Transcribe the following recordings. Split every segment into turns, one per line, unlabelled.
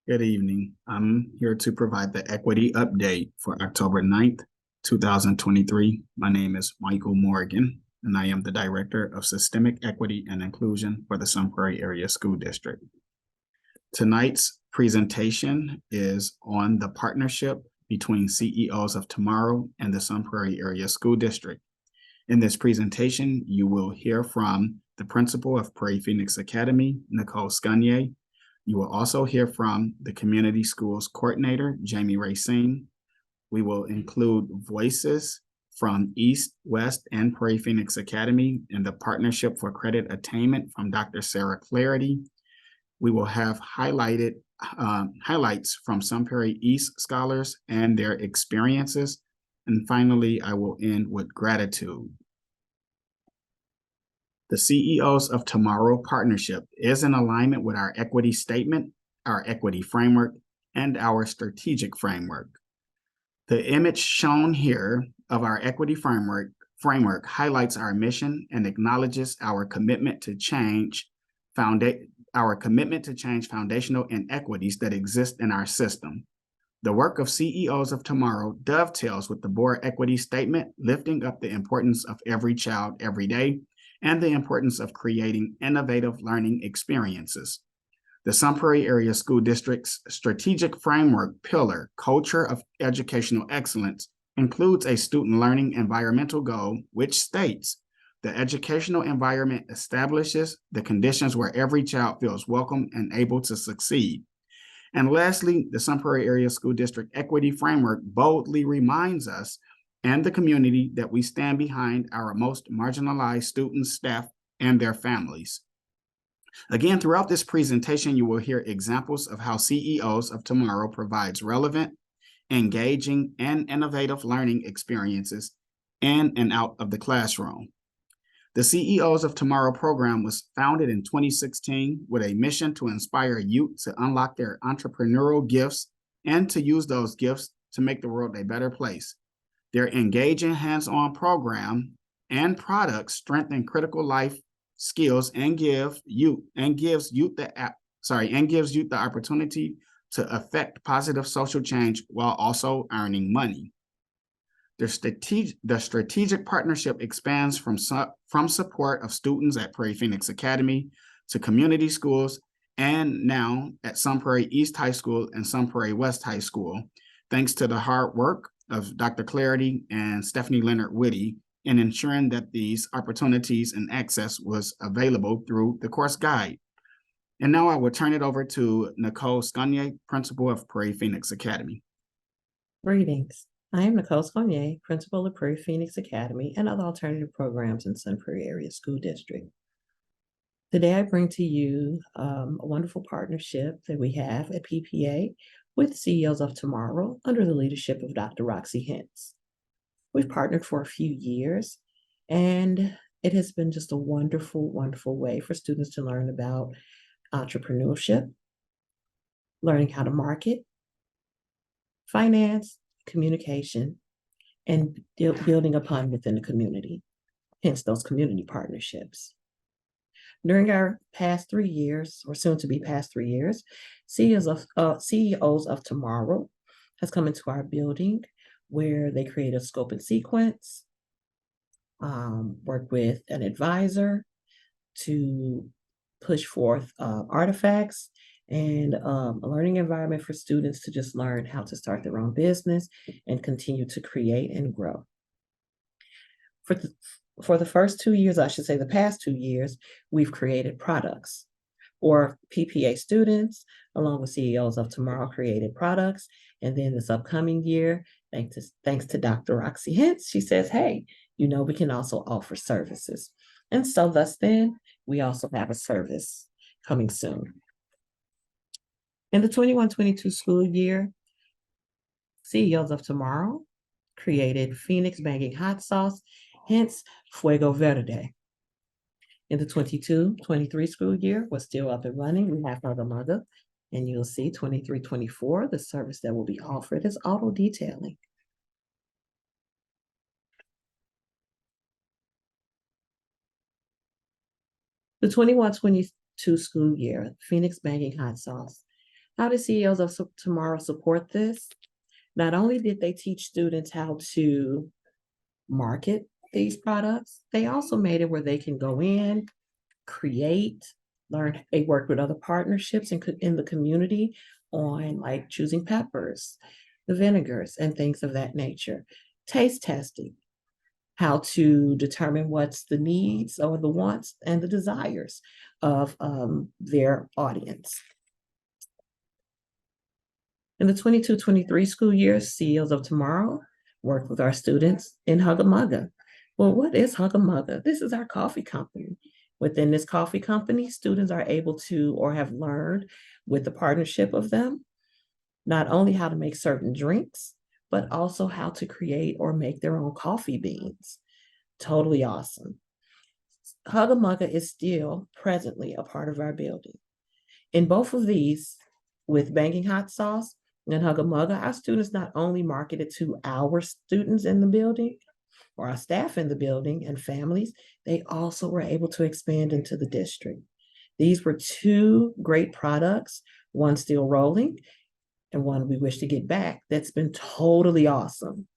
Good evening. I'm here to provide the equity update for October 9th, 2023. My name is Michael Morgan, and I am the Director of Systemic Equity and Inclusion for the Sun Prairie Area School District. Tonight's presentation is on the partnership between CEOs of Tomorrow and the Sun Prairie Area School District. In this presentation, you will hear from the principal of Prairie Phoenix Academy, Nicole Scanier. You will also hear from the Community Schools Coordinator, Jamie Racine. We will include voices from East, West, and Prairie Phoenix Academy and the Partnership for Credit Attainment from Dr. Sarah Clarity. We will have highlights from Sun Prairie East scholars and their experiences. And finally, I will end with gratitude. The CEOs of Tomorrow Partnership is in alignment with our equity statement, our equity framework, and our strategic framework. The image shown here of our equity framework highlights our mission and acknowledges our commitment to change foundational inequities that exist in our system. The work of CEOs of Tomorrow dovetails with the board equity statement, lifting up the importance of every child every day and the importance of creating innovative learning experiences. The Sun Prairie Area School District's strategic framework pillar, Culture of Educational Excellence, includes a student learning environmental goal, which states, the educational environment establishes the conditions where every child feels welcome and able to succeed. And lastly, the Sun Prairie Area School District Equity Framework boldly reminds us and the community that we stand behind our most marginalized students, staff, and their families. Again, throughout this presentation, you will hear examples of how CEOs of Tomorrow provides relevant, engaging, and innovative learning experiences in and out of the classroom. The CEOs of Tomorrow program was founded in 2016 with a mission to inspire youth to unlock their entrepreneurial gifts and to use those gifts to make the world a better place. Their engaging hands-on program and products strengthen critical life skills and gives youth the opportunity to affect positive social change while also earning money. The strategic partnership expands from support of students at Prairie Phoenix Academy to community schools and now at Sun Prairie East High School and Sun Prairie West High School, thanks to the hard work of Dr. Clarity and Stephanie Leonard Whitty in ensuring that these opportunities and access was available through the course guide. And now I will turn it over to Nicole Scanier, principal of Prairie Phoenix Academy.
Greetings. I am Nicole Scanier, principal of Prairie Phoenix Academy and other alternative programs in Sun Prairie Area School District. Today, I bring to you a wonderful partnership that we have at PPA with CEOs of Tomorrow under the leadership of Dr. Roxy Hintz. We've partnered for a few years, and it has been just a wonderful, wonderful way for students to learn about entrepreneurship, learning how to market, finance, communication, and building upon within the community, hence those community partnerships. During our past 3 years, or soon to be past 3 years, CEOs of Tomorrow has come into our building where they create a scope and sequence, work with an advisor to push forth artifacts and a learning environment for students to just learn how to start their own business and continue to create and grow. For the first 2 years, I should say the past 2 years, we've created products, or PPA students, along with CEOs of Tomorrow, created products. And then this upcoming year, thanks to Dr. Roxy Hintz, she says, hey, we can also offer services. And so thus then, we also have a service coming soon. In the 21-22 school year, CEOs of Tomorrow created Phoenix Banging Hot Sauce, hence Fuego Verde. In the 22-23 school year, we're still up and running. We have Mother Mother, and you'll see 23-24, the service that will be offered is auto detailing. The 21-22 school year, Phoenix Banging Hot Sauce How did CEOs of Tomorrow support this? Not only did they teach students how to market these products, they also made it where they can go in, create, learn. They worked with other partnerships in the community on like choosing peppers, the vinegars, and things of that nature. Taste testing, how to determine what's the needs or the wants and the desires of their audience. In the 22-23 school year, CEOs of Tomorrow worked with our students in Hugga Mugga. Well, what is Hugga Mugga? This is our coffee company. Within this coffee company, students are able to or have learned with the partnership of them, not only how to make certain drinks, but also how to create or make their own coffee beans. Totally awesome. Hugga Mugga is still presently a part of our building. In both of these, with Banging Hot Sauce and Hugga Mugga, our students not only marketed to our students in the building or our staff in the building and families, they also were able to expand into the district. These were two great products, one still rolling and one we wish to get back. That's been totally awesome.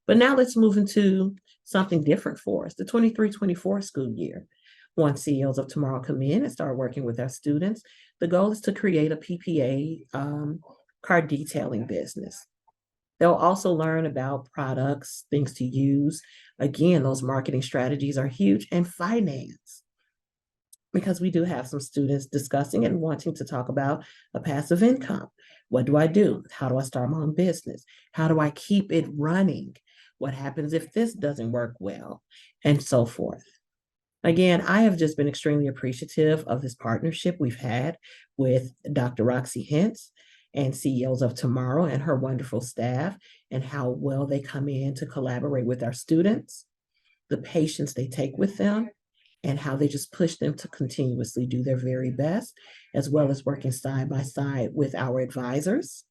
But now let's move into something different for us, the 23-24 school year. Once CEOs of Tomorrow come in and start working with our students, the goal is to create a PPA car detailing business. They'll also learn about products, things to use. Again, those marketing strategies are huge, and finance, because we do have some students discussing and wanting to talk about a passive income. What do I do? How do I start my own business? How do I keep it running? What happens if this doesn't work well? And so forth. Again, I have just been extremely appreciative of this partnership we've had with Dr. Roxy Hintz and CEOs of Tomorrow and her wonderful staff, and how well they come in to collaborate with our students, the patience they take with them, and how they just push them to continuously do their very best, as well as working side by side with our advisors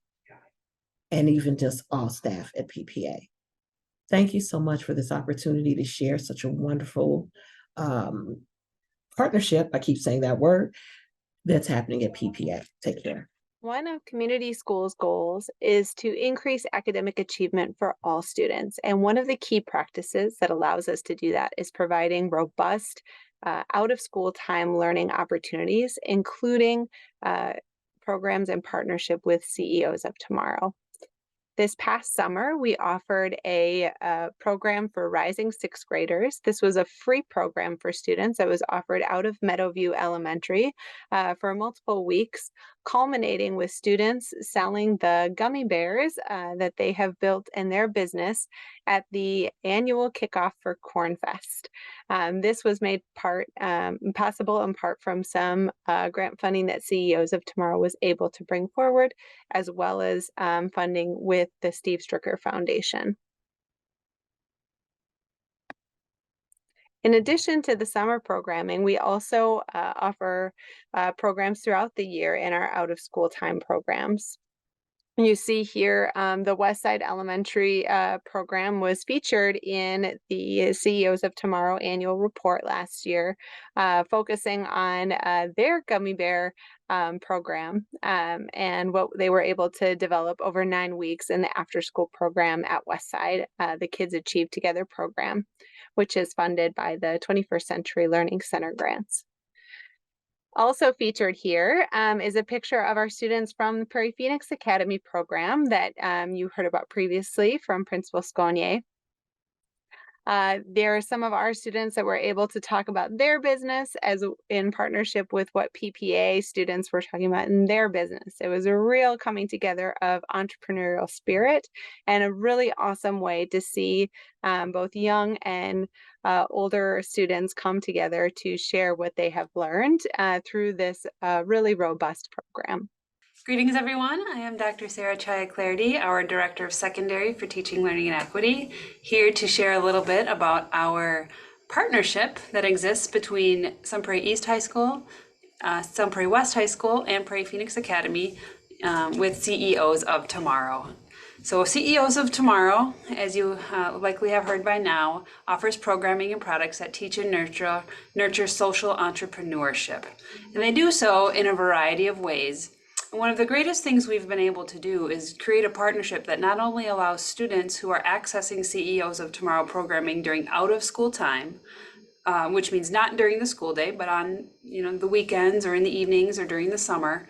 and even just all staff at PPA. Thank you so much for this opportunity to share such a wonderful partnership, I keep saying that word, that's happening at PPA. Take care.
One of community schools' goals is to increase academic achievement for all students. And one of the key practices that allows us to do that is providing robust out-of-school time learning opportunities, including programs in partnership with CEOs of Tomorrow. This past summer, we offered a program for rising sixth graders. This was a free program for students that was offered out of Meadowview Elementary for multiple weeks, culminating with students selling the gummy bears that they have built in their business at the annual kickoff for Cornfest. This was made possible in part from some grant funding that CEOs of Tomorrow was able to bring forward, as well as funding with the Steve Stricker Foundation. In addition to the summer programming, we also offer programs throughout the year in our out-of-school time programs. You see here, the Westside Elementary program was featured in the CEOs of Tomorrow annual report last year, focusing on their gummy bear program and what they were able to develop over 9 weeks in the after-school program at Westside, the Kids Achieve Together program, which is funded by the 21st Century Learning Center grants. Also featured here is a picture of our students from the Prairie Phoenix Academy program that you heard about previously from Principal Sconier. There are some of our students that were able to talk about their business as in partnership with what PPA students were talking about in their business. It was a real coming together of entrepreneurial spirit and a really awesome way to see both young and older students come together to share what they have learned through this really robust program.
Greetings, everyone. I am Dr. Sarah Chaya-Clardy, our Director of Secondary for Teaching, Learning, and Equity, here to share a little bit about our partnership that exists between Sun Prairie East High School, Sun Prairie West High School, and Prairie Phoenix Academy with CEOs of Tomorrow. So CEOs of Tomorrow, as you likely have heard by now, offers programming and products that teach and nurture social entrepreneurship. And they do so in a variety of ways. one of the greatest things we've been able to do is create a partnership that not only allows students who are accessing CEOs of Tomorrow programming during out of school time, which means not during the school day, but on the weekends or in the evenings or during the summer.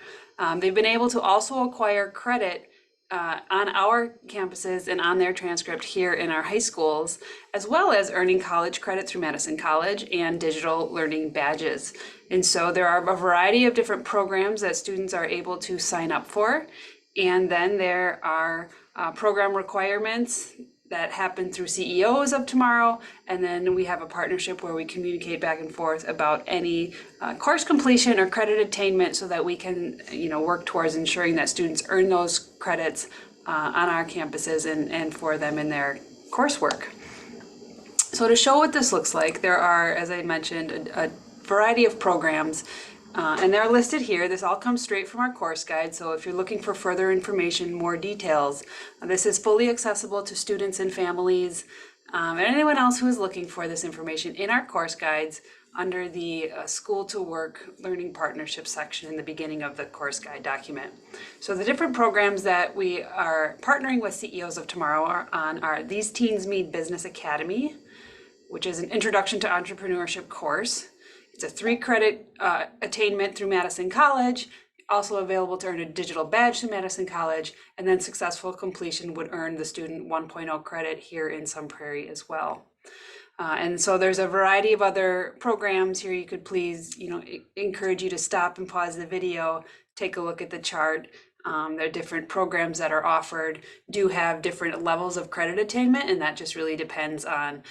They've been able to also acquire credit on our campuses and on their transcript here in our high schools, as well as earning college credit through Madison College and digital learning badges. And so there are a variety of different programs that students are able to sign up for. And then there are program requirements that happen through CEOs of Tomorrow. And then we have a partnership where we communicate back and forth about any course completion or credit attainment so that we can work towards ensuring that students earn those credits on our campuses and for them in their coursework. So to show what this looks like, there are, as I mentioned, a variety of programs and they're listed here. This all comes straight from our course guide. So if you're looking for further information, more details, this is fully accessible to students and families and anyone else who is looking for this information in our course guides under the School to Work Learning Partnership section in the beginning of the course guide document. So the different programs that we are partnering with CEOs of Tomorrow are These Teens Mean Business Academy, which is an introduction to entrepreneurship course. It's a 3-credit attainment through Madison College, also available to earn a digital badge through Madison College, and then successful completion would earn the student 1.0 credit here in Sun Prairie as well. And so there's a variety of other programs here. You could please, encourage you to stop and pause the video, take a look at the chart. There are different programs that are offered, do have different levels of credit attainment, and that just really depends on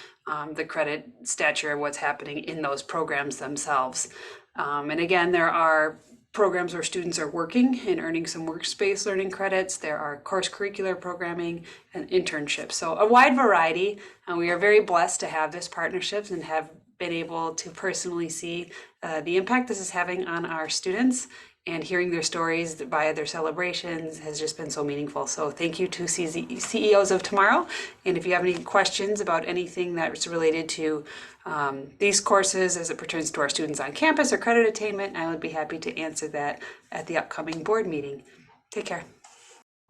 the credit stature of what's happening in those programs themselves. And again, there are programs where students are working and earning some workspace learning credits. There are course curricular programming and internships. So a wide variety, and we are very blessed to have this partnerships and have been able to personally see the impact this is having on our students. And hearing their stories via their celebrations has just been so meaningful. So thank you to CEOs of Tomorrow. And if you have any questions about anything that's related to these courses as it pertains to our students on campus or credit attainment, I would be happy to answer that at the upcoming board meeting. Take care.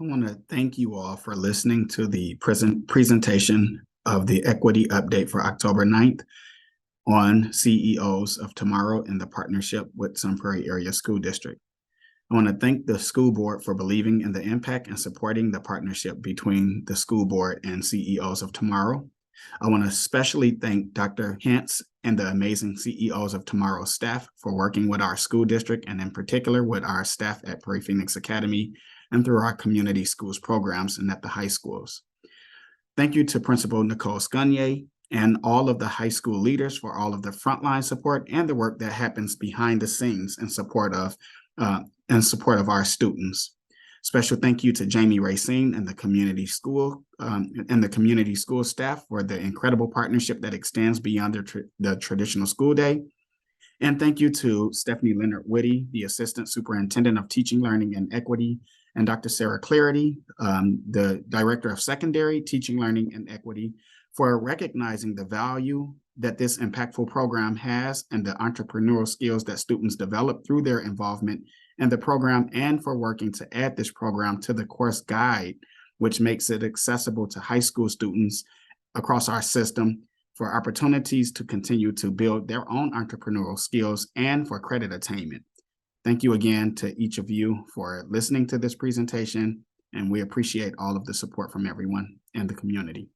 I want to thank you all for listening to the presentation of the Equity Update for October 9th on CEOs of Tomorrow in the partnership with Sun Prairie Area School District. I want to thank the school board for believing in the impact and supporting the partnership between the school board and CEOs of Tomorrow. I want to especially thank Dr. Hance and the amazing CEOs of Tomorrow staff for working with our school district and in particular with our staff at Prairie Phoenix Academy and through our community schools programs and at the high schools. Thank you to Principal Nicole Scunier and all of the high school leaders for all of the frontline support and the work that happens behind the scenes in support of our students. Special thank you to Jamie Racine and the community school staff for the incredible partnership that extends beyond the traditional school day. And thank you to Stephanie Leonard Whitty, the Assistant Superintendent of Teaching, Learning, and Equity, and Dr. Sarah Clarity, the Director of Secondary Teaching, Learning, and Equity, for recognizing the value that this impactful program has and the entrepreneurial skills that students develop through their involvement in the program, and for working to add this program to the course guide, which makes it accessible to high school students across our system for opportunities to continue to build their own entrepreneurial skills and for credit attainment. Thank you again to each of you for listening to this presentation, and we appreciate all of the support from everyone and the community.